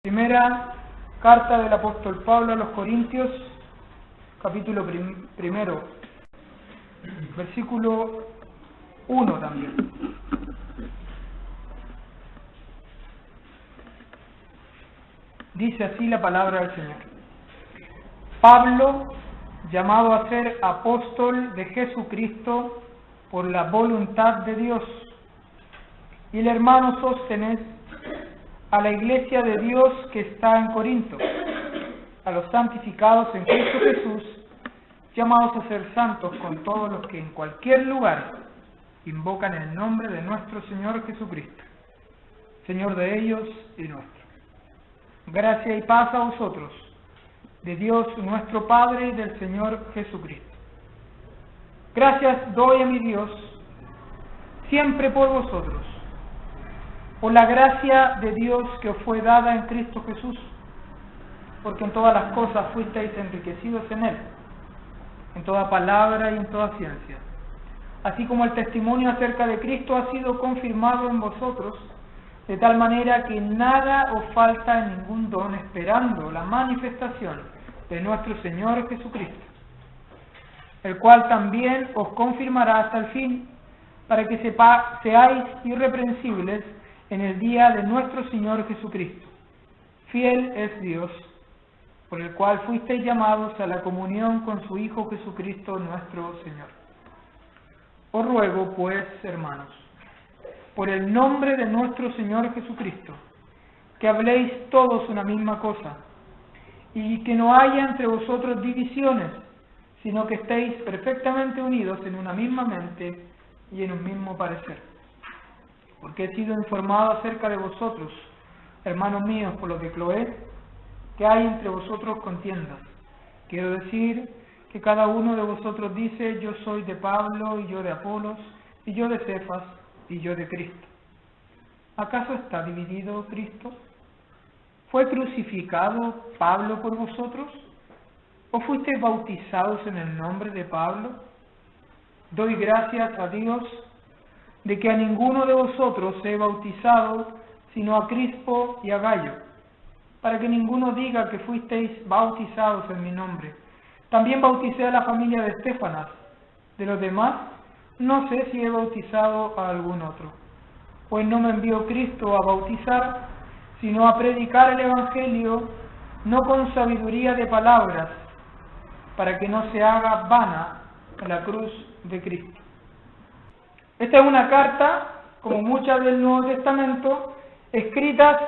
Primera carta del apóstol Pablo a los Corintios, capítulo primero, versículo 1 también. Dice así la palabra del Señor. Pablo, llamado a ser apóstol de Jesucristo por la voluntad de Dios, y el hermano Sóstenes, a la iglesia de Dios que está en Corinto, a los santificados en Cristo Jesús, llamados a ser santos con todos los que en cualquier lugar invocan el nombre de nuestro Señor Jesucristo, Señor de ellos y nuestro. Gracia y paz a vosotros, de Dios nuestro Padre y del Señor Jesucristo. Gracias doy a mi Dios siempre por vosotros, por la gracia de Dios que os fue dada en Cristo Jesús, porque en todas las cosas fuisteis enriquecidos en Él, en toda palabra y en toda ciencia, así como el testimonio acerca de Cristo ha sido confirmado en vosotros, de tal manera que nada os falta en ningún don, esperando la manifestación de nuestro Señor Jesucristo, el cual también os confirmará hasta el fin, para que seáis irreprensibles en el día de nuestro Señor Jesucristo. Fiel es Dios, por el cual fuisteis llamados a la comunión con su Hijo Jesucristo nuestro Señor. Os ruego, pues, hermanos, por el nombre de nuestro Señor Jesucristo, que habléis todos una misma cosa, y que no haya entre vosotros divisiones, sino que estéis perfectamente unidos en una misma mente y en un mismo parecer. Porque he sido informado acerca de vosotros, hermanos míos, por lo de Cloé, que hay entre vosotros contiendas. Quiero decir que cada uno de vosotros dice: yo soy de Pablo, y yo de Apolos, y yo de Cefas, y yo de Cristo. ¿Acaso está dividido Cristo? ¿Fue crucificado Pablo por vosotros? ¿O fuisteis bautizados en el nombre de Pablo? Doy gracias a Dios de que a ninguno de vosotros he bautizado, sino a Crispo y a Gayo, para que ninguno diga que fuisteis bautizados en mi nombre. También bauticé a la familia de Estéfanas. De los demás, no sé si he bautizado a algún otro, pues no me envió Cristo a bautizar, sino a predicar el Evangelio, no con sabiduría de palabras, para que no se haga vana la cruz de Cristo. Esta es una carta, como muchas del Nuevo Testamento, escritas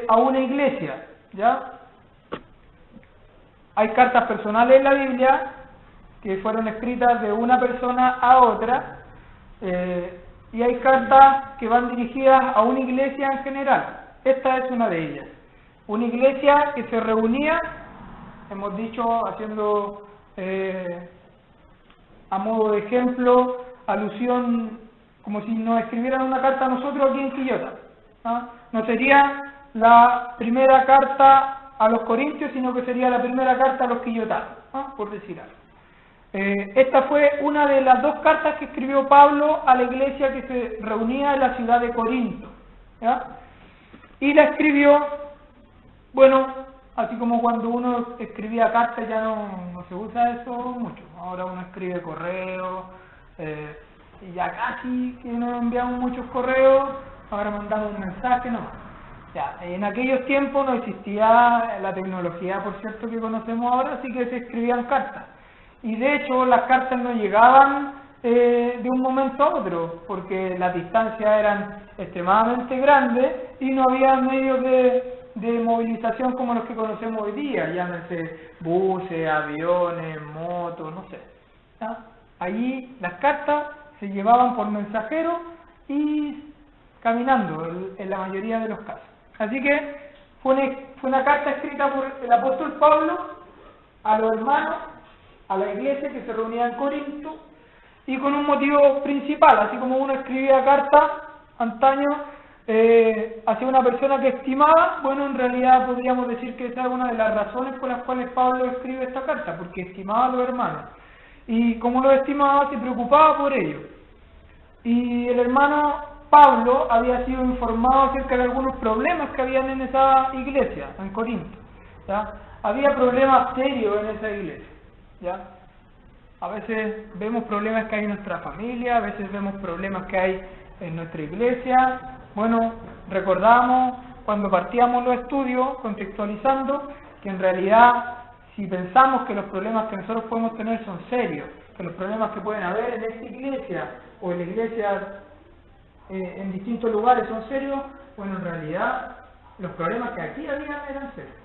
a una iglesia, ¿ya? Hay cartas personales en la Biblia que fueron escritas de una persona a otra, y hay cartas que van dirigidas a una iglesia en general. Esta es una de ellas. Una iglesia que se reunía, hemos dicho, haciendo a modo de ejemplo, alusión, como si nos escribieran una carta a nosotros aquí en Quillota. No sería la primera carta a los corintios, sino que sería la primera carta a los quillotanos, por decir algo. Esta fue una de las dos cartas que escribió Pablo a la iglesia que se reunía en la ciudad de Corinto, ¿ya? Y la escribió, bueno, así como cuando uno escribía cartas, ya no se usa eso mucho. Ahora uno escribe correos, y ya casi que no enviamos muchos correos, ahora mandamos un mensaje, no. Ya, en aquellos tiempos no existía la tecnología, por cierto, que conocemos ahora, así que se escribían cartas. Y de hecho las cartas no llegaban de un momento a otro, porque las distancias eran extremadamente grandes y no había medios de movilización como los que conocemos hoy día, llámense buses, aviones, motos, no sé. ¿Ya? Allí las cartas se llevaban por mensajero y caminando en la mayoría de los casos. Así que fue una carta escrita por el apóstol Pablo a los hermanos, a la iglesia que se reunía en Corinto, y con un motivo principal, así como uno escribía cartas antaño hacia una persona que estimaba. Bueno, en realidad podríamos decir que esa es una de las razones por las cuales Pablo escribe esta carta, porque estimaba a los hermanos, y como los estimaba se preocupaba por ellos. Y el hermano Pablo había sido informado acerca de algunos problemas que habían en esa iglesia, en Corinto. ¿Ya? Había problemas serios en esa iglesia. ¿Ya? A veces vemos problemas que hay en nuestra familia, a veces vemos problemas que hay en nuestra iglesia. Bueno, recordamos cuando partíamos los estudios, contextualizando, que en realidad si pensamos que los problemas que nosotros podemos tener son serios, que los problemas que pueden haber en esta iglesia o en la iglesia en distintos lugares son serios, bueno, en realidad los problemas que aquí habían eran serios.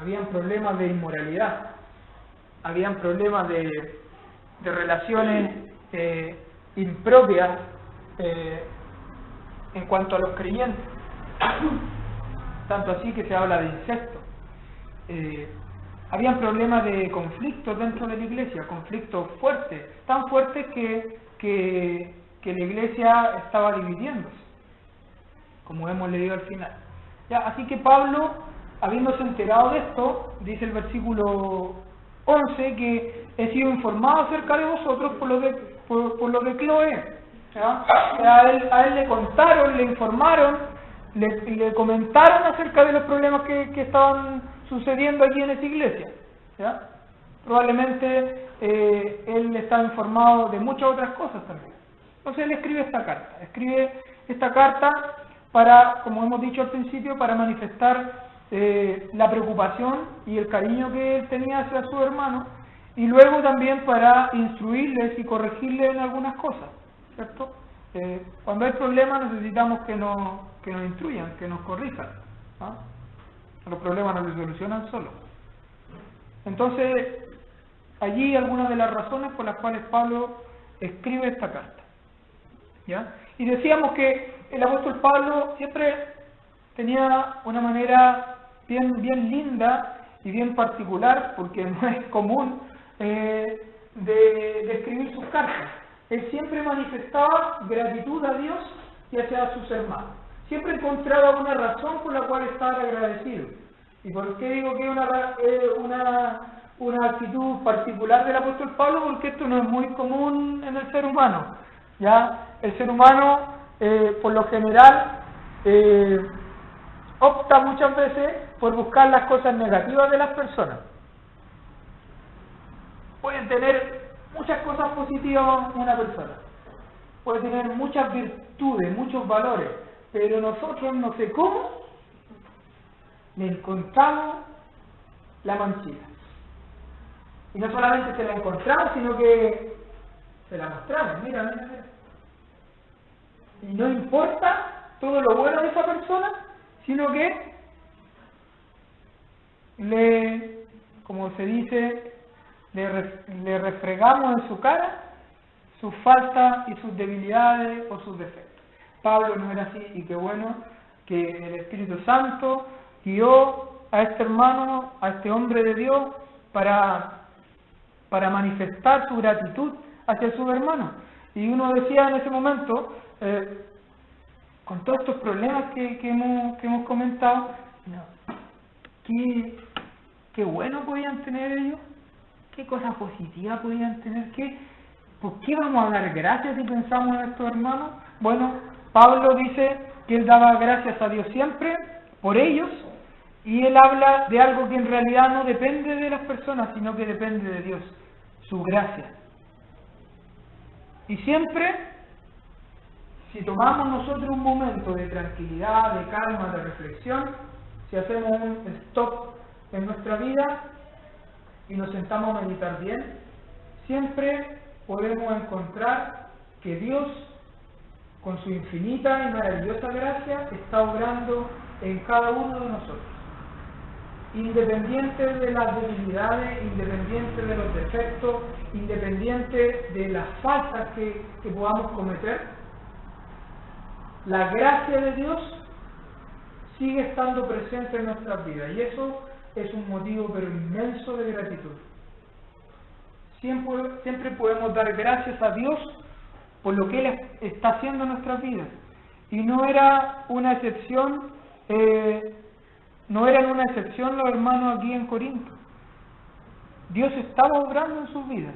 Habían problemas de inmoralidad, habían problemas de relaciones impropias en cuanto a los creyentes, tanto así que se habla de incesto. Habían problemas de conflictos dentro de la iglesia, conflictos fuertes, tan fuertes que la iglesia estaba dividiéndose, como hemos leído al final. Ya, así que Pablo, habiéndose enterado de esto, dice el versículo 11, que he sido informado acerca de vosotros por lo de Cloé. ¿Ya? A él le contaron, le informaron, le comentaron acerca de los problemas que estaban sucediendo allí en esa iglesia. ¿Ya? Probablemente él está informado de muchas otras cosas también. Entonces él escribe esta carta para, como hemos dicho al principio, para manifestar la preocupación y el cariño que él tenía hacia su hermano, y luego también para instruirles y corregirles en algunas cosas, ¿cierto? Cuando hay problemas necesitamos que nos instruyan, que nos corrijan, ¿no? Los problemas no se solucionan solos. Entonces, allí algunas de las razones por las cuales Pablo escribe esta carta. ¿Ya? Y decíamos que el apóstol Pablo siempre tenía una manera bien linda y bien particular, porque no es común, de escribir sus cartas. Él siempre manifestaba gratitud a Dios y hacia sus hermanos. Siempre encontraba una razón por la cual estar agradecido. ¿Y por qué digo que es una actitud particular del apóstol Pablo? Porque esto no es muy común en el ser humano. ¿Ya? El ser humano, por lo general, opta muchas veces por buscar las cosas negativas de las personas. Pueden tener muchas cosas positivas una persona, puede tener muchas virtudes, muchos valores, pero nosotros no sé cómo le encontramos la manchita. Y no solamente se la encontramos, sino que se la mostramos. Mira. Y no importa todo lo bueno de esa persona, sino que como se dice, le refregamos en su cara sus faltas y sus debilidades o sus defectos. Pablo no era así, y qué bueno que el Espíritu Santo guió a este hermano, a este hombre de Dios, para manifestar su gratitud hacia sus hermanos. Y uno decía en ese momento, con todos estos problemas que hemos comentado, qué bueno podían tener ellos, qué cosas positivas podían tener, ¿por qué vamos a dar gracias si pensamos en estos hermanos? Bueno, Pablo dice que él daba gracias a Dios siempre por ellos, y él habla de algo que en realidad no depende de las personas, sino que depende de Dios, su gracia. Y siempre, si tomamos nosotros un momento de tranquilidad, de calma, de reflexión, si hacemos un stop en nuestra vida y nos sentamos a meditar bien, siempre podemos encontrar que Dios, con su infinita y maravillosa gracia, está obrando en cada uno de nosotros, independiente de las debilidades, independiente de los defectos, independiente de las faltas que podamos cometer. La gracia de Dios sigue estando presente en nuestras vidas, y eso es un motivo pero inmenso de gratitud. Siempre podemos dar gracias a Dios por lo que Él está haciendo en nuestras vidas. Y no eran una excepción los hermanos aquí en Corinto. Dios estaba obrando en sus vidas.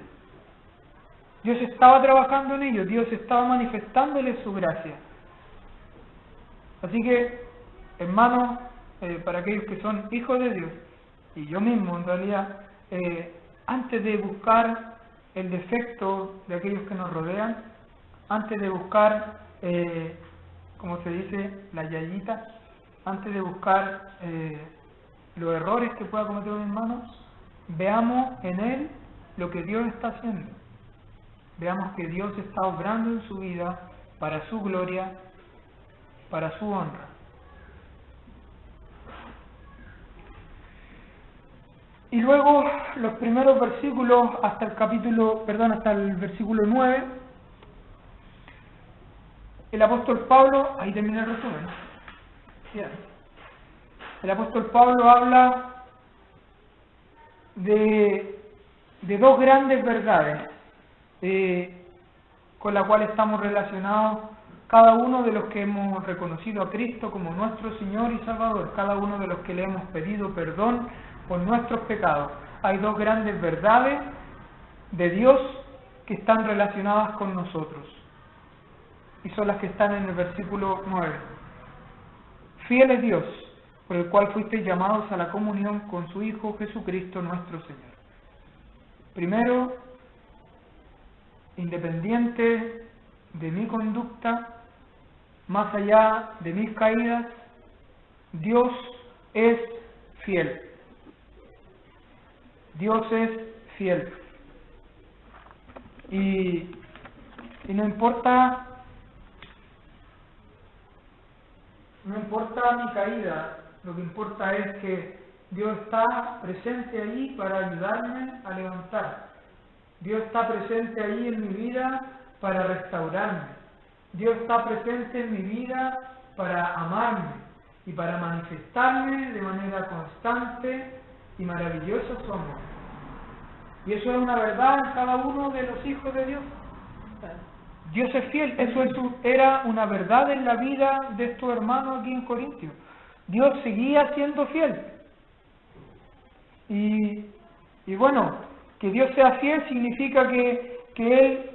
Dios estaba trabajando en ellos. Dios estaba manifestándoles su gracia. Así que, hermanos, para aquellos que son hijos de Dios, y yo mismo en realidad, antes de buscar el defecto de aquellos que nos rodean, antes de buscar, como se dice, la yayita, antes de buscar los errores que pueda cometer un hermano, veamos en él lo que Dios está haciendo. Veamos que Dios está obrando en su vida para su gloria, para su honra. Y luego los primeros versículos hasta el versículo 9, el apóstol Pablo, ahí termina el resumen. Bien. El apóstol Pablo habla de dos grandes verdades con las cuales estamos relacionados cada uno de los que hemos reconocido a Cristo como nuestro Señor y Salvador, cada uno de los que le hemos pedido perdón por nuestros pecados. Hay dos grandes verdades de Dios que están relacionadas con nosotros, y son las que están en el versículo 9. Fiel es Dios, por el cual fuisteis llamados a la comunión con su Hijo Jesucristo nuestro Señor. Primero, independiente de mi conducta, más allá de mis caídas, Dios es fiel. Dios es fiel. Y no importa mi caída, lo que importa es que Dios está presente ahí para ayudarme a levantar. Dios está presente ahí en mi vida para restaurarme. Dios está presente en mi vida para amarme y para manifestarme de manera constante y maravillosa su amor. Y eso es una verdad en cada uno de los hijos de Dios. Dios es fiel, eso era una verdad en la vida de estos hermanos aquí en Corintios. Dios seguía siendo fiel. Y bueno, que Dios sea fiel significa que Él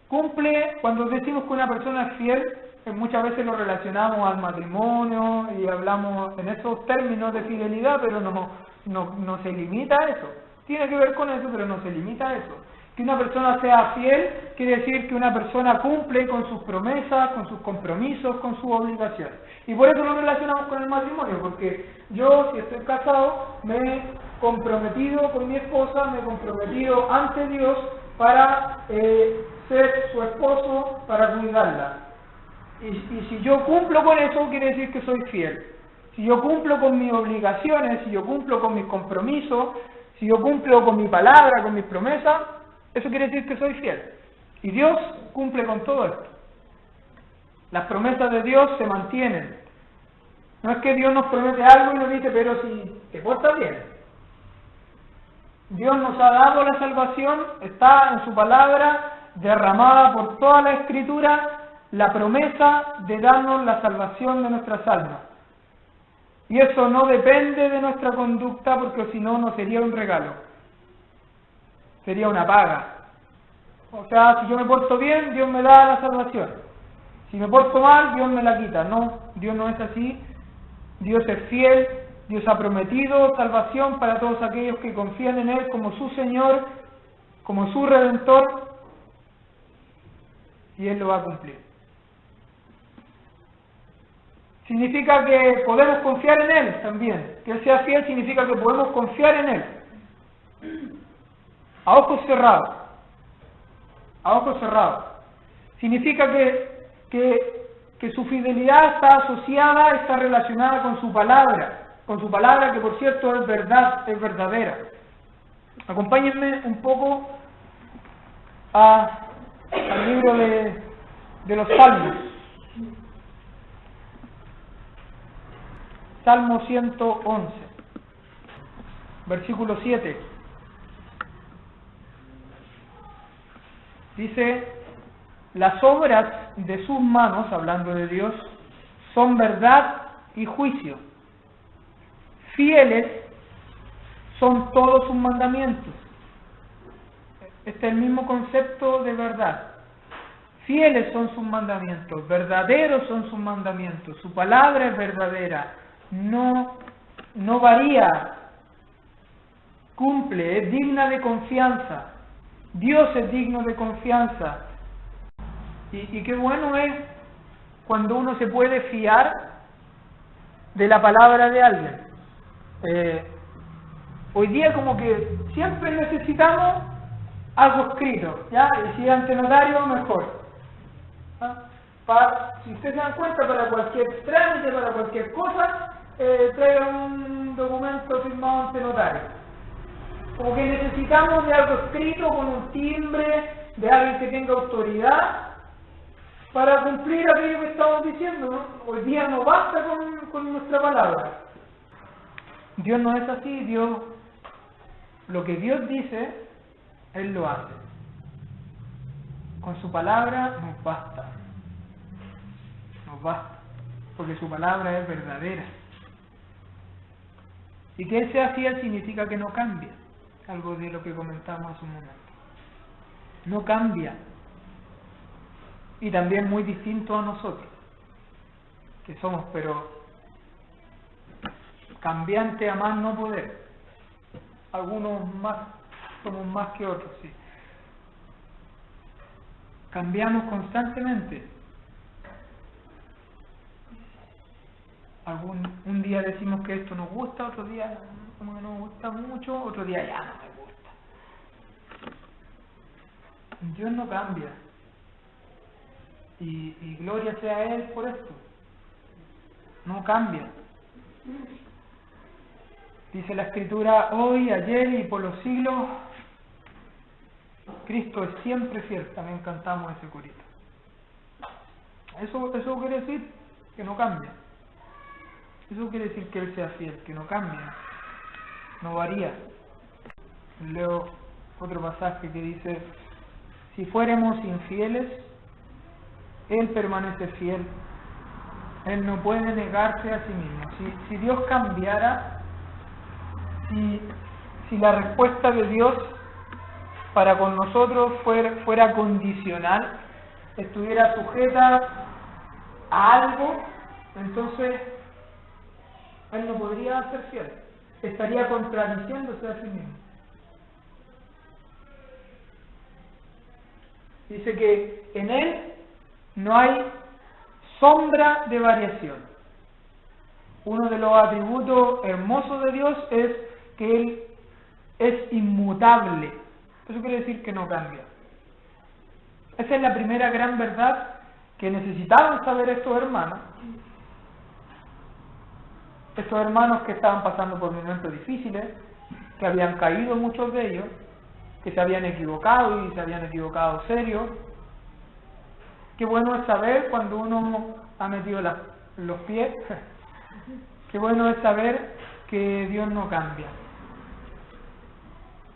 cumple. Cuando decimos que una persona es fiel, muchas veces lo relacionamos al matrimonio y hablamos en esos términos de fidelidad, pero no se limita a eso. Tiene que ver con eso, pero no se limita a eso. Que una persona sea fiel quiere decir que una persona cumple con sus promesas, con sus compromisos, con sus obligaciones. Y por eso lo relacionamos con el matrimonio, porque yo, si estoy casado, me he comprometido con mi esposa, me he comprometido ante Dios para ser su esposo, para cuidarla. Y si yo cumplo con eso, quiere decir que soy fiel. Si yo cumplo con mis obligaciones, si yo cumplo con mis compromisos, si yo cumplo con mi palabra, con mis promesas, eso quiere decir que soy fiel. Y Dios cumple con todo esto. Las promesas de Dios se mantienen. No es que Dios nos promete algo y nos dice, pero si te portas bien. Dios nos ha dado la salvación, está en su palabra, derramada por toda la Escritura, la promesa de darnos la salvación de nuestras almas. Y eso no depende de nuestra conducta, porque si no, no sería un regalo. Sería una paga. O sea, si yo me porto bien, Dios me da la salvación. Si me porto mal, Dios me la quita. No, Dios no es así. Dios es fiel. Dios ha prometido salvación para todos aquellos que confían en Él como su Señor, como su Redentor. Y Él lo va a cumplir. Significa que podemos confiar en Él también. Que Él sea fiel significa que podemos confiar en Él. A ojos cerrados. A ojos cerrados. Significa que su fidelidad está asociada, está relacionada con su palabra que por cierto es verdad, es verdadera. Acompáñenme un poco al libro de los Salmos. Salmo 111, versículo 7. Dice: las obras de sus manos, hablando de Dios, son verdad y juicio. Fieles son todos sus mandamientos. Este es el mismo concepto de verdad. fieles son sus mandamientos, verdaderos son sus mandamientos, su palabra es verdadera, no varía, cumple, es digna de confianza. Dios es digno de confianza. Y qué bueno es cuando uno se puede fiar de la palabra de alguien. Hoy día como que siempre necesitamos algo escrito, ¿ya? Y si es ante notario, mejor. Si ustedes se dan cuenta, para cualquier trámite, para cualquier cosa, traigan un documento firmado ante notario. Como que necesitamos de algo escrito, con un timbre, de alguien que tenga autoridad, para cumplir aquello que estamos diciendo, ¿no? Hoy día no basta con nuestra palabra. Dios no es así. Dios, lo que Dios dice, Él lo hace. Con su palabra nos basta. Nos basta. Porque su palabra es verdadera. Y que Él sea fiel significa que no cambia. Algo de lo que comentamos hace un momento. No cambia. Y también muy distinto a nosotros, que somos, pero cambiante a más no poder. Algunos más, somos más que otros, sí. Cambiamos constantemente. Un día decimos que esto nos gusta, otro día como que nos gusta mucho, otro día ya no me gusta. Dios no cambia. Y gloria sea a Él por esto. No cambia. Dice la Escritura, hoy, ayer y por los siglos, Cristo es siempre fiel. También cantamos ese corito. Eso quiere decir que no cambia. Eso quiere decir que Él sea fiel, que no cambia, no varía. Leo otro pasaje que dice, si fuéramos infieles, Él permanece fiel. Él no puede negarse a sí mismo. Si Dios cambiara, si la respuesta de Dios para con nosotros fuera condicional, estuviera sujeta a algo, entonces Él no podría ser fiel. Estaría contradiciéndose a sí mismo. Dice que en Él no hay sombra de variación. Uno de los atributos hermosos de Dios es que Él es inmutable. Eso quiere decir que no cambia. Esa es la primera gran verdad que necesitaban saber estos hermanos. Estos hermanos que estaban pasando por momentos difíciles, que habían caído muchos de ellos, que se habían equivocado y se habían equivocado serio. Qué bueno es saber cuando uno ha metido los pies. Qué bueno es saber que Dios no cambia.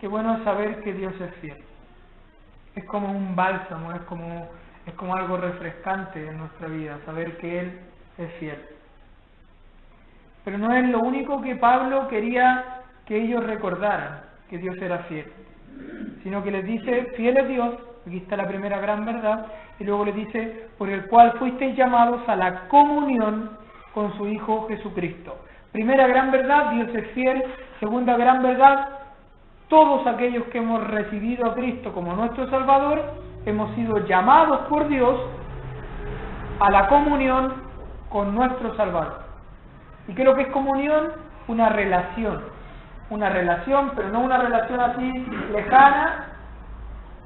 Qué bueno es saber que Dios es fiel. Es como un bálsamo, es como algo refrescante en nuestra vida, saber que Él es fiel. Pero no es lo único que Pablo quería que ellos recordaran, que Dios era fiel, sino que les dice, fiel es Dios, aquí está la primera gran verdad, y luego les dice, por el cual fuisteis llamados a la comunión con su Hijo Jesucristo. Primera gran verdad, Dios es fiel. Segunda gran verdad, todos aquellos que hemos recibido a Cristo como nuestro Salvador, hemos sido llamados por Dios a la comunión con nuestro Salvador. ¿Y qué es lo que es comunión? Una relación, pero no una relación así lejana,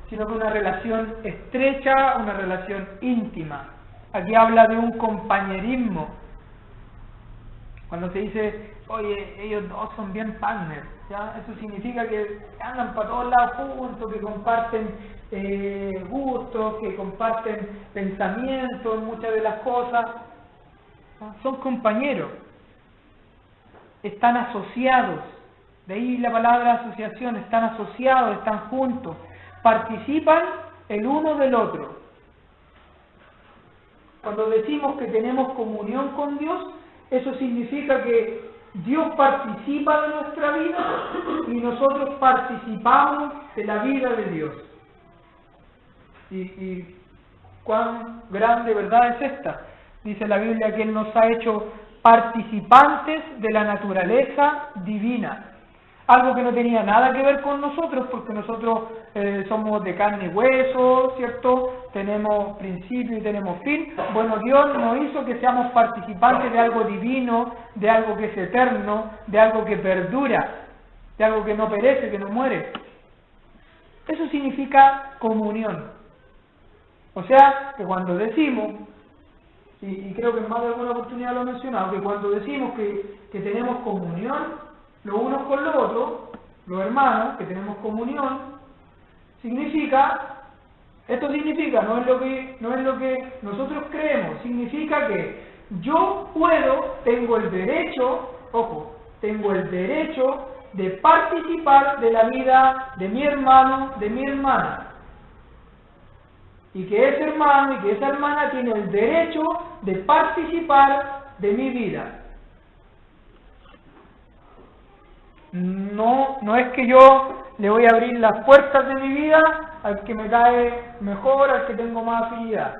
sino que una relación estrecha, una relación íntima. Aquí habla de un compañerismo. Cuando se dice, oye, ellos dos son bien partners, ¿ya? Eso significa que andan para todos lados juntos, que comparten gustos, que comparten pensamientos, muchas de las cosas. ¿No? Son compañeros, están asociados, de ahí la palabra asociación, están asociados, están juntos, participan el uno del otro. Cuando decimos que tenemos comunión con Dios, eso significa que Dios participa de nuestra vida y nosotros participamos de la vida de Dios. Y ¿Cuán grande verdad es esta? Dice la Biblia que Él nos ha hecho participantes de la naturaleza divina. Algo que no tenía nada que ver con nosotros, porque nosotros somos de carne y hueso, ¿cierto? Tenemos principio y tenemos fin. Bueno, Dios nos hizo que seamos participantes de algo divino, de algo que es eterno, de algo que perdura, de algo que no perece, que no muere. Eso significa comunión. O sea, que cuando decimos, y creo que en más de alguna oportunidad lo he mencionado, que cuando decimos que tenemos comunión los unos con los otros, los hermanos, que tenemos comunión, esto significa, no es lo que nosotros creemos, significa que yo tengo el derecho de participar de la vida de mi hermano, de mi hermana. Y que ese hermano y que esa hermana tiene el derecho de participar de mi vida. No es que yo le voy a abrir las puertas de mi vida al que me cae mejor, al que tengo más afinidad.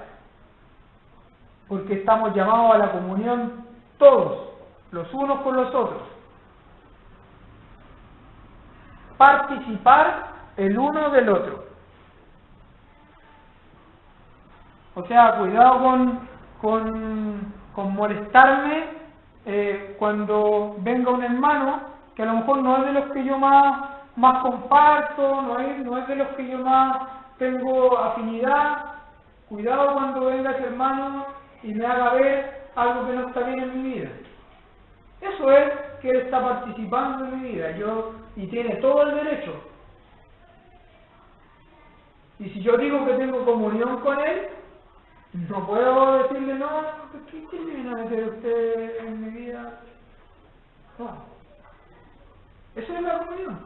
Porque estamos llamados a la comunión todos, los unos con los otros. Participar el uno del otro. O sea, cuidado con molestarme cuando venga un hermano que a lo mejor no es de los que yo más comparto, no es de los que yo más tengo afinidad. Cuidado cuando venga ese hermano y me haga ver algo que no está bien en mi vida. Eso es que él está participando en mi vida, y tiene todo el derecho. Y si yo digo que tengo comunión con él, no puedo decirle, no, ¿qué viene a meter usted en mi vida? No. Eso es la comunión.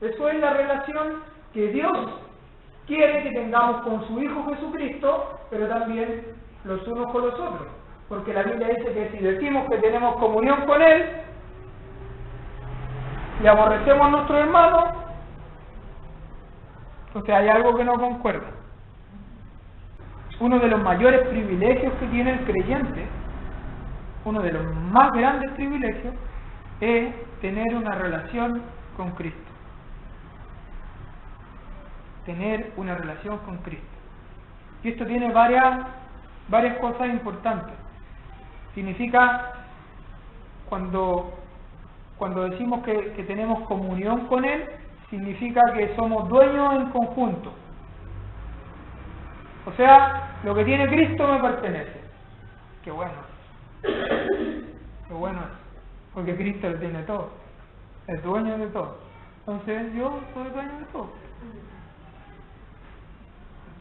Eso es la relación que Dios quiere que tengamos con su Hijo Jesucristo, pero también los unos con los otros. Porque la Biblia dice que si decimos que tenemos comunión con Él y aborrecemos a nuestros hermanos, entonces hay algo que no concuerda. Uno de los mayores privilegios que tiene el creyente, uno de los más grandes privilegios, es tener una relación con Cristo. Tener una relación con Cristo. Y esto tiene varias cosas importantes. Significa, cuando decimos que tenemos comunión con Él, significa que somos dueños en conjunto. O sea, lo que tiene Cristo me pertenece. Qué bueno. Qué bueno es. Porque Cristo lo tiene todo. Es dueño de todo. Entonces yo soy dueño de todo.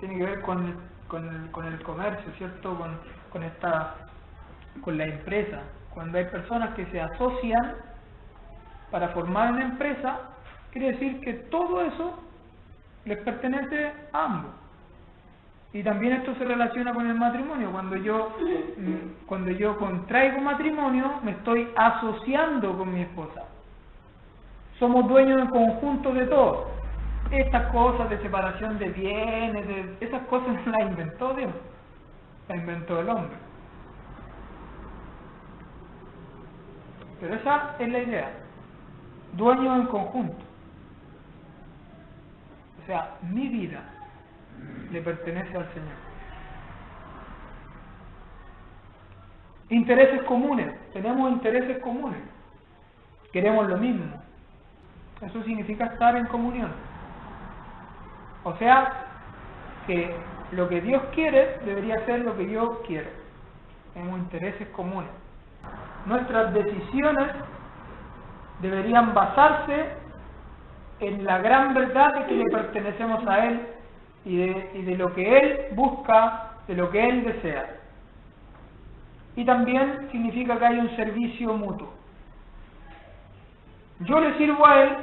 Tiene que ver con el comercio, ¿cierto? Con la empresa. Cuando hay personas que se asocian para formar una empresa, quiere decir que todo eso les pertenece a ambos. Y también esto se relaciona con el matrimonio. Cuando yo contraigo matrimonio, me estoy asociando con mi esposa. Somos dueños en conjunto de todo. Estas cosas de separación de bienes, esas cosas no las inventó Dios, las inventó el hombre. Pero esa es la idea. Dueños en conjunto. O sea, mi vida le pertenece al Señor. Intereses comunes, tenemos intereses comunes, queremos lo mismo. Eso significa estar en comunión. O sea, que lo que Dios quiere debería ser lo que yo quiero. Tenemos intereses comunes. Nuestras decisiones deberían basarse en la gran verdad de que le pertenecemos a Él y de lo que Él busca, de lo que Él desea. Y también significa que hay un servicio mutuo. Yo le sirvo a Él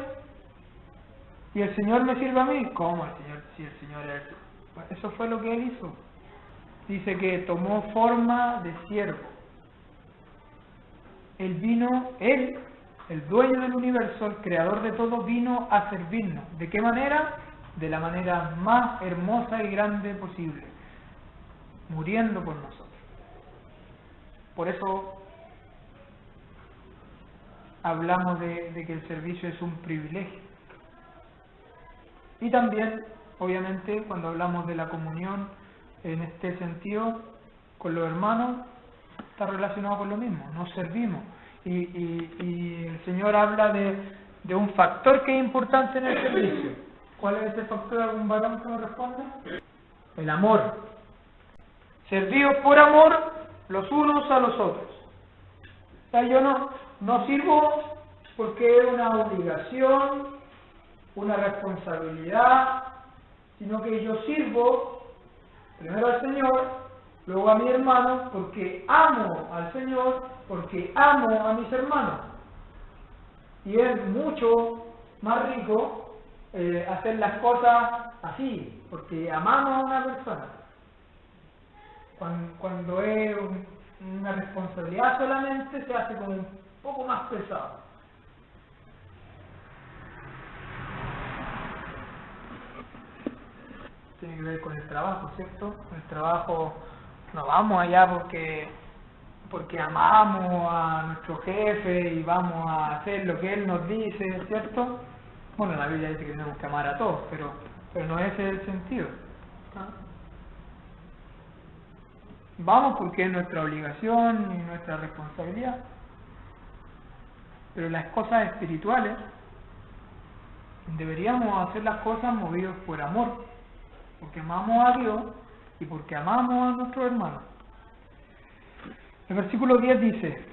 y el Señor me sirve a mí. ¿Cómo el Señor? Si el Señor es... Bueno, eso fue lo que Él hizo. Dice que tomó forma de siervo. Él vino, el dueño del universo, el creador de todo, vino a servirnos. ¿De qué manera? de la manera más hermosa y grande posible, muriendo por nosotros. Por eso hablamos de que el servicio es un privilegio. Y también, obviamente, cuando hablamos de la comunión, en este sentido, con los hermanos, está relacionado con lo mismo, nos servimos. Y el Señor habla de un factor que es importante en el servicio. ¿Cuál es ese factor? ¿Algún varón que me responda? El amor. Servidos por amor los unos a los otros. O sea, yo no sirvo porque es una obligación, una responsabilidad, sino que yo sirvo primero al Señor, luego a mi hermano, porque amo al Señor, porque amo a mis hermanos. Y es mucho más rico hacer las cosas así, porque amamos a una persona. Cuando es una responsabilidad solamente, se hace como un poco más pesado. Tiene que ver con el trabajo, ¿cierto? El trabajo, no vamos allá porque amamos a nuestro jefe y vamos a hacer lo que él nos dice, ¿cierto? Bueno, la Biblia dice que tenemos que amar a todos, pero no ese es el sentido. ¿Ah? Vamos porque es nuestra obligación y nuestra responsabilidad. Pero las cosas espirituales, deberíamos hacer las cosas movidos por amor, porque amamos a Dios y porque amamos a nuestros hermanos. El versículo 10 dice: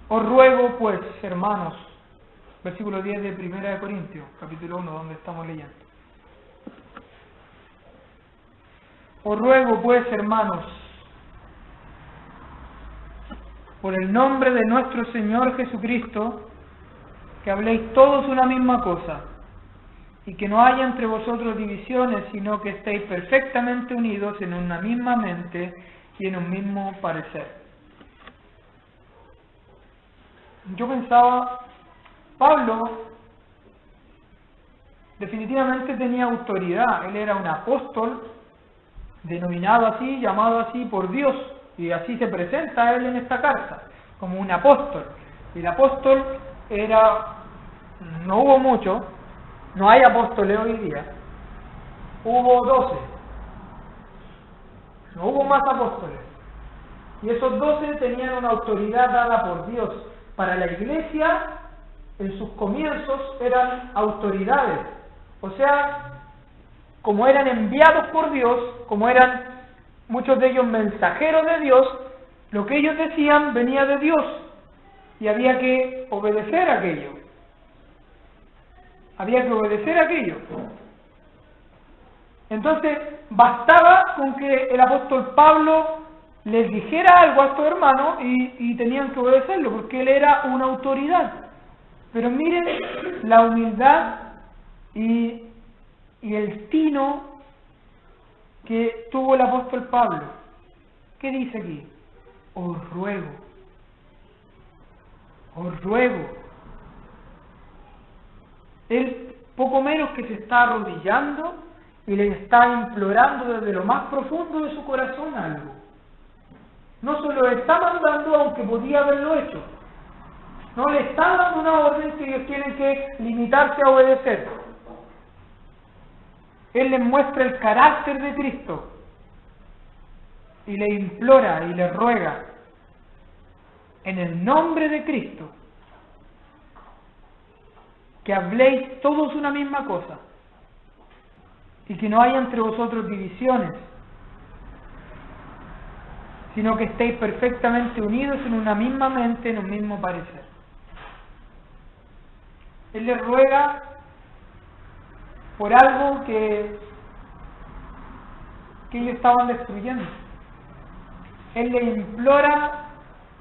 os ruego pues, hermanos, versículo 10 de 1 Corintios, capítulo 1, donde estamos leyendo. Os ruego pues, hermanos, por el nombre de nuestro Señor Jesucristo, que habléis todos una misma cosa, y que no haya entre vosotros divisiones, sino que estéis perfectamente unidos en una misma mente y en un mismo parecer. Yo pensaba, Pablo definitivamente tenía autoridad, él era un apóstol, denominado así, llamado así por Dios, y así se presenta él en esta carta, como un apóstol. Y el apóstol no hubo mucho, no hay apóstoles hoy día, hubo 12, no hubo más apóstoles, y esos 12 tenían una autoridad dada por Dios. Para la iglesia, en sus comienzos, eran autoridades, o sea, como eran enviados por Dios, como eran muchos de ellos mensajeros de Dios, lo que ellos decían venía de Dios y había que obedecer aquello. Había que obedecer aquello. Entonces, bastaba con que el apóstol Pablo les dijera algo a estos hermanos y tenían que obedecerlo, porque él era una autoridad. Pero miren la humildad y el tino que tuvo el apóstol Pablo. ¿Qué dice aquí? Os ruego. Os ruego. Él poco menos que se está arrodillando y le está implorando desde lo más profundo de su corazón algo. No se lo está mandando, aunque podía haberlo hecho. No le está dando una orden que ellos tienen que limitarse a obedecer. Él les muestra el carácter de Cristo y le implora y le ruega en el nombre de Cristo que habléis todos una misma cosa y que no haya entre vosotros divisiones, sino que estéis perfectamente unidos en una misma mente, en un mismo parecer. Él les ruega por algo que ellos estaban destruyendo. Él le implora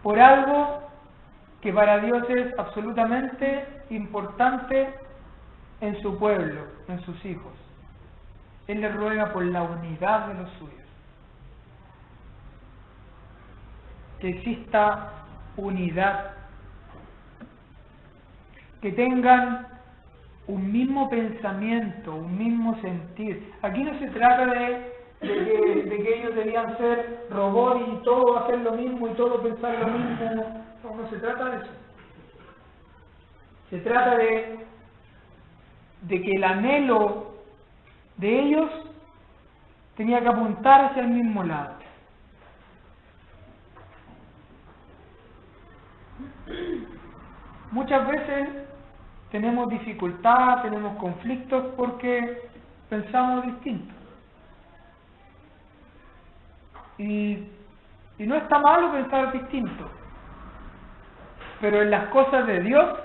por algo que para Dios es absolutamente importante en su pueblo, en sus hijos. Él le ruega por la unidad de los suyos. Que exista unidad. Que tengan un mismo pensamiento, un mismo sentir. Aquí no se trata de que ellos debían ser robots y todo hacer lo mismo y todo pensar lo mismo. No se trata de eso. Se trata de que el anhelo de ellos tenía que apuntar hacia el mismo lado. Muchas veces tenemos dificultad, tenemos conflictos porque pensamos distinto. Y no está malo pensar distinto, pero en las cosas de Dios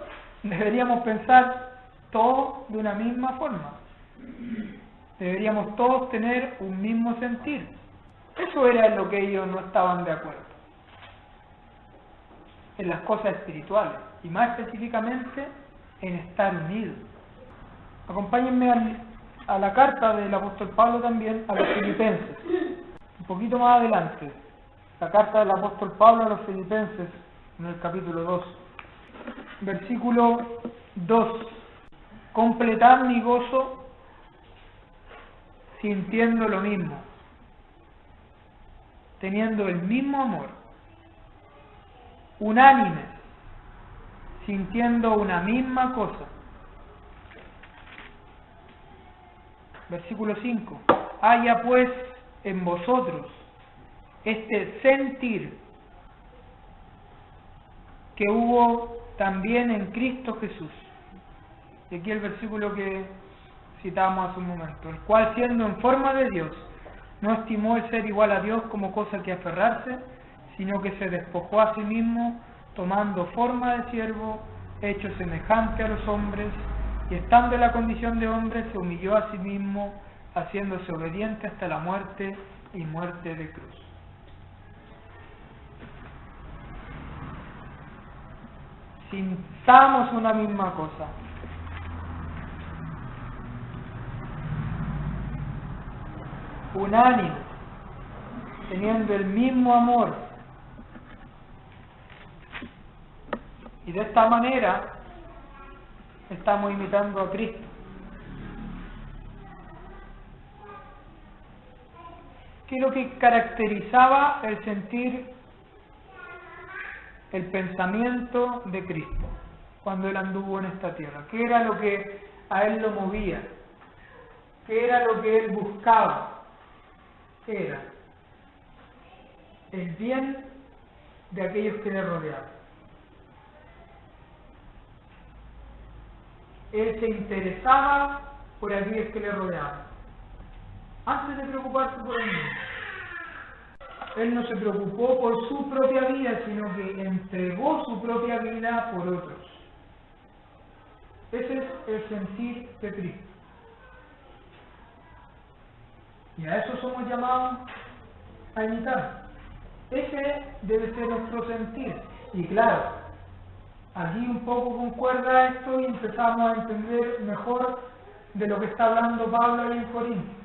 deberíamos pensar todos de una misma forma. Deberíamos todos tener un mismo sentir. Eso era en lo que ellos no estaban de acuerdo. En las cosas espirituales, y más específicamente en estar unidos. Acompáñenme a la carta del apóstol Pablo también a los filipenses. Un poquito más adelante, la carta del apóstol Pablo a los filipenses, en el capítulo 2. Versículo 2. Completad mi gozo sintiendo lo mismo, teniendo el mismo amor, unánimes, sintiendo una misma cosa. Versículo 5. Haya pues en vosotros este sentir que hubo también en Cristo Jesús. Y aquí el versículo que citábamos hace un momento. El cual, siendo en forma de Dios, no estimó el ser igual a Dios como cosa que aferrarse, sino que se despojó a sí mismo, tomando forma de siervo, hecho semejante a los hombres, y estando en la condición de hombre, se humilló a sí mismo, haciéndose obediente hasta la muerte y muerte de cruz. Sintamos una misma cosa. Unánime, teniendo el mismo amor. Y de esta manera estamos imitando a Cristo. ¿Qué es lo que caracterizaba el sentir, el pensamiento de Cristo cuando Él anduvo en esta tierra? ¿Qué era lo que a Él lo movía? ¿Qué era lo que Él buscaba? Era el bien de aquellos que le rodeaban. Él se interesaba por aquellos que le rodeaban, antes de preocuparse por él mismo. Él no se preocupó por su propia vida, sino que entregó su propia vida por otros. Ese es el sentir de Cristo. Y a eso somos llamados a imitar. Ese debe ser nuestro sentir. Y claro, aquí un poco concuerda esto y empezamos a entender mejor de lo que está hablando Pablo en Corintios.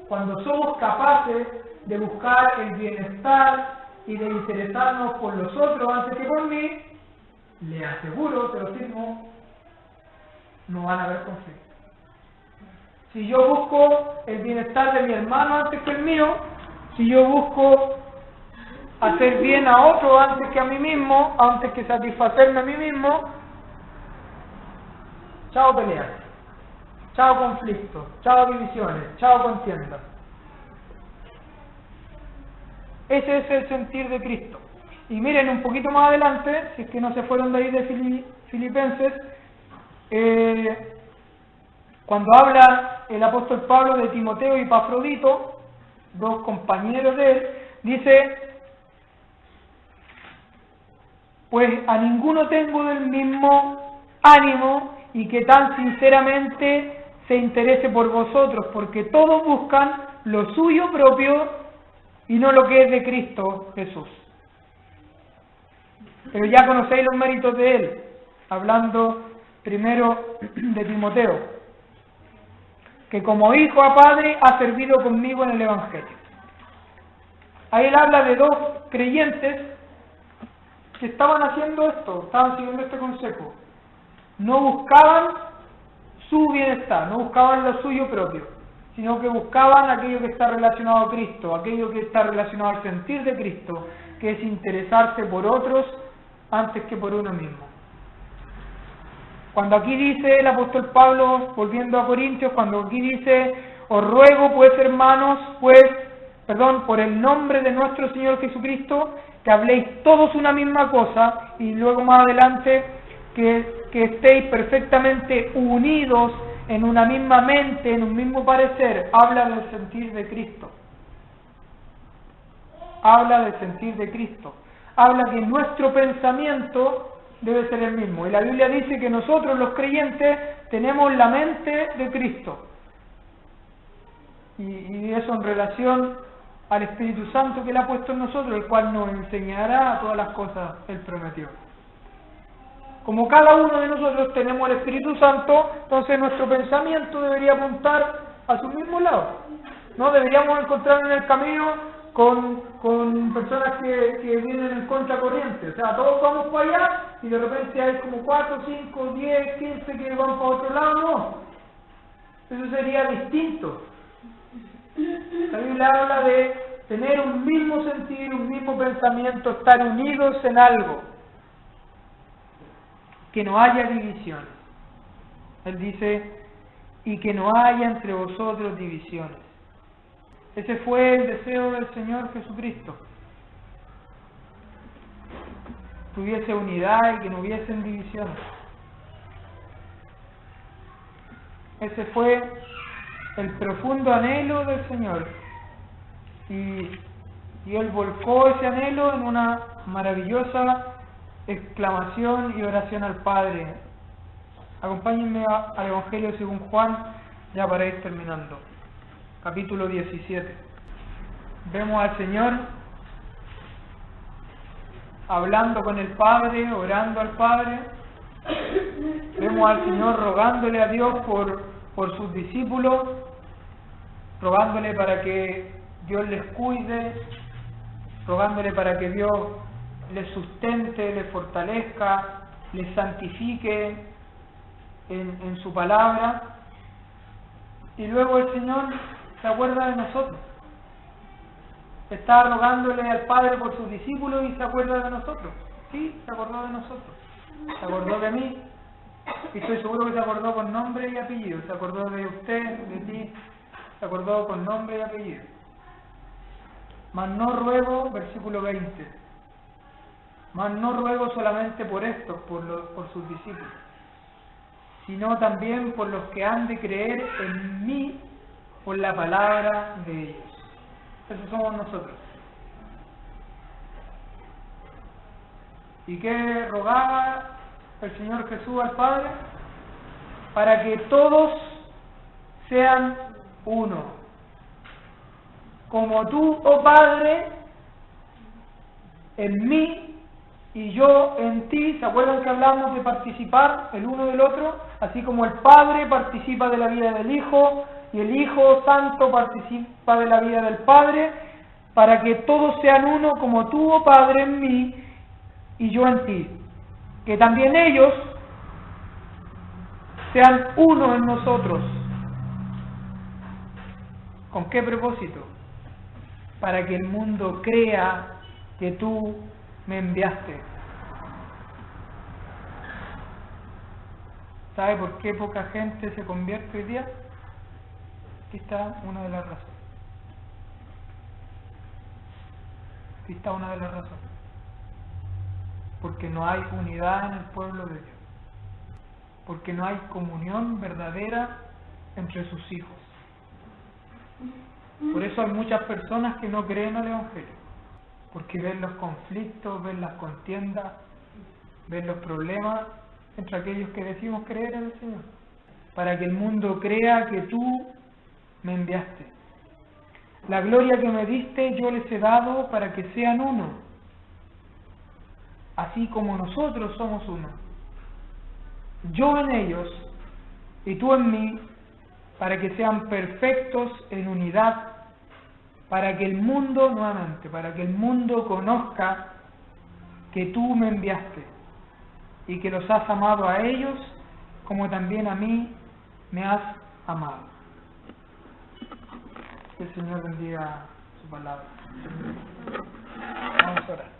Cuando somos capaces de buscar el bienestar y de interesarnos por los otros antes que por mí, le aseguro, te lo firmo, no van a haber conflictos. Si yo busco el bienestar de mi hermano antes que el mío, si yo busco hacer bien a otro antes que a mí mismo, antes que satisfacerme a mí mismo, chao peleas, chao conflictos, chao divisiones, chao contiendas. Ese es el sentir de Cristo. Y miren un poquito más adelante, si es que no se fueron de ahí de Filipenses, cuando habla el apóstol Pablo de Timoteo y Epafrodito, dos compañeros de él, dice: pues a ninguno tengo del mismo ánimo y que tan sinceramente se interese por vosotros, porque todos buscan lo suyo propio y no lo que es de Cristo Jesús. Pero ya conocéis los méritos de él, hablando primero de Timoteo, que como hijo a padre ha servido conmigo en el Evangelio. Ahí él habla de dos creyentes que estaban haciendo esto, estaban siguiendo este consejo. no buscaban su bienestar, no buscaban lo suyo propio, sino que buscaban aquello que está relacionado a Cristo, aquello que está relacionado al sentir de Cristo, que es interesarse por otros antes que por uno mismo. Cuando aquí dice el apóstol Pablo, volviendo a Corintios, cuando aquí dice, os ruego pues hermanos, por el nombre de nuestro Señor Jesucristo, que habléis todos una misma cosa, y luego más adelante, que estéis perfectamente unidos en una misma mente, en un mismo parecer, habla del sentir de Cristo. Habla del sentir de Cristo. Habla que nuestro pensamiento debe ser el mismo. Y la Biblia dice que nosotros los creyentes tenemos la mente de Cristo. Y eso en relación al Espíritu Santo que Él ha puesto en nosotros, el cual nos enseñará todas las cosas Él prometió. Como cada uno de nosotros tenemos el Espíritu Santo, entonces nuestro pensamiento debería apuntar a su mismo lado. No deberíamos encontrarnos en el camino con personas que vienen en contracorriente. O sea, todos vamos para allá y de repente hay como 4, 5, 10, 15 que van para otro lado. No. Eso sería distinto. La Biblia habla de tener un mismo sentir, un mismo pensamiento, estar unidos en algo. Que no haya divisiones. Él dice, y que no haya entre vosotros divisiones. Ese fue el deseo del Señor Jesucristo. Que hubiese unidad y que no hubiesen divisiones. Ese fue el profundo anhelo del Señor. Y Él volcó ese anhelo en una maravillosa exclamación y oración al Padre. Acompáñenme al Evangelio según Juan, ya para ir terminando. Capítulo 17. Vemos al Señor hablando con el Padre, orando al Padre. Vemos al Señor rogándole a Dios por sus discípulos, rogándole para que Dios les cuide, rogándole para que Dios les sustente, les fortalezca, les santifique en su palabra. Y luego el Señor se acuerda de nosotros. Está rogándole al Padre por sus discípulos y se acuerda de nosotros. Sí, se acordó de nosotros. Se acordó de mí. Y estoy seguro que se acordó con nombre y apellido. Se acordó de usted, de ti. Se acordó con nombre y apellido. Mas no ruego, versículo 20. Mas no ruego solamente por estos, por sus discípulos, sino también por los que han de creer en mí por la palabra de ellos. Esos somos nosotros. ¿Y qué rogaba el Señor Jesús al Padre? Para que todos sean uno. Como tú, oh Padre, en mí y yo en ti. ¿Se acuerdan que hablamos de participar el uno del otro? Así como el Padre participa de la vida del Hijo y el Hijo Santo participa de la vida del Padre, para que todos sean uno como tú, oh Padre, en mí y yo en ti. Que también ellos sean uno en nosotros. ¿Con qué propósito? Para que el mundo crea que tú me enviaste. ¿Sabe por qué poca gente se convierte hoy día? Aquí está una de las razones. Aquí está una de las razones. Porque no hay unidad en el pueblo de Dios. Porque no hay comunión verdadera entre sus hijos. Por eso hay muchas personas que no creen al Evangelio. Porque ven los conflictos, ven las contiendas, ven los problemas entre aquellos que decimos creer en el Señor. Para que el mundo crea que tú me enviaste. La gloria que me diste yo les he dado para que sean uno, así como nosotros somos uno. Yo en ellos y tú en mí, para que sean perfectos en unidad, para que el mundo, nuevamente, para que el mundo conozca que tú me enviaste y que los has amado a ellos como también a mí me has amado. Que el Señor bendiga su palabra. Vamos a orar.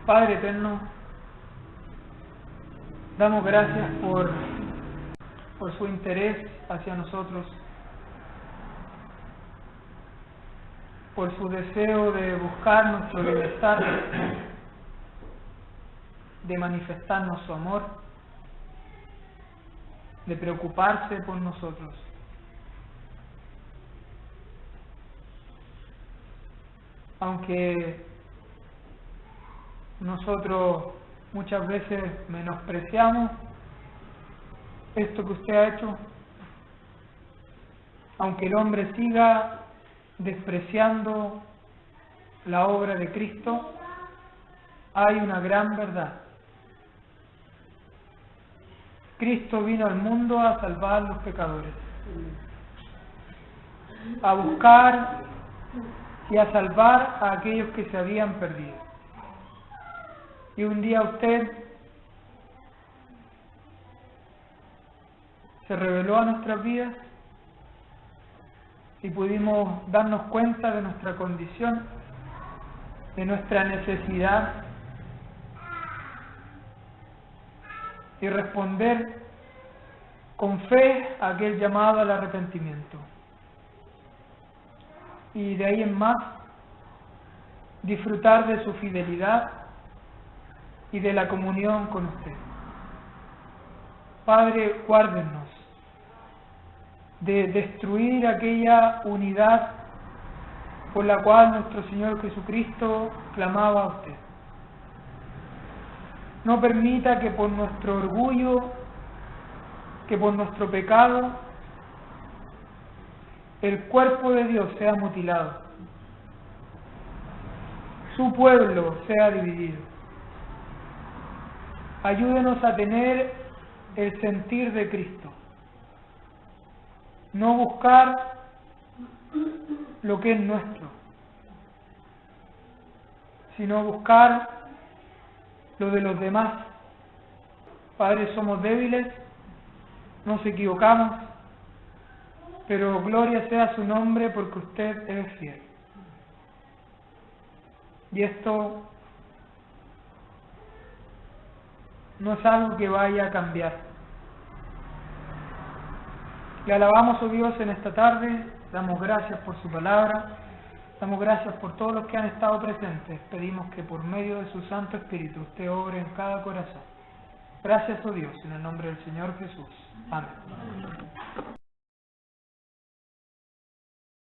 Padre eterno, damos gracias por su interés hacia nosotros, por su deseo de buscar nuestro bienestar, de manifestarnos su amor, de preocuparse por nosotros. Aunque nosotros muchas veces menospreciamos esto que usted ha hecho, aunque el hombre siga despreciando la obra de Cristo, hay una gran verdad. Cristo vino al mundo a salvar a los pecadores, a buscar y a salvar a aquellos que se habían perdido. Y un día usted se reveló a nuestras vidas y pudimos darnos cuenta de nuestra condición, de nuestra necesidad, y responder con fe a aquel llamado al arrepentimiento. Y de ahí en más, disfrutar de su fidelidad y de la comunión con usted. Padre, guárdenos de destruir aquella unidad por la cual nuestro Señor Jesucristo clamaba a usted. No permita que por nuestro orgullo, que por nuestro pecado, el cuerpo de Dios sea mutilado, su pueblo sea dividido. Ayúdenos a tener el sentir de Cristo, no buscar lo que es nuestro, sino buscar lo de los demás. Padre, somos débiles, nos equivocamos, pero gloria sea su nombre porque usted es fiel. Y esto no es algo que vaya a cambiar. Le alabamos, oh Dios, en esta tarde, damos gracias por su palabra, damos gracias por todos los que han estado presentes. Pedimos que por medio de su Santo Espíritu usted obre en cada corazón. Gracias, oh Dios, en el nombre del Señor Jesús. Amén.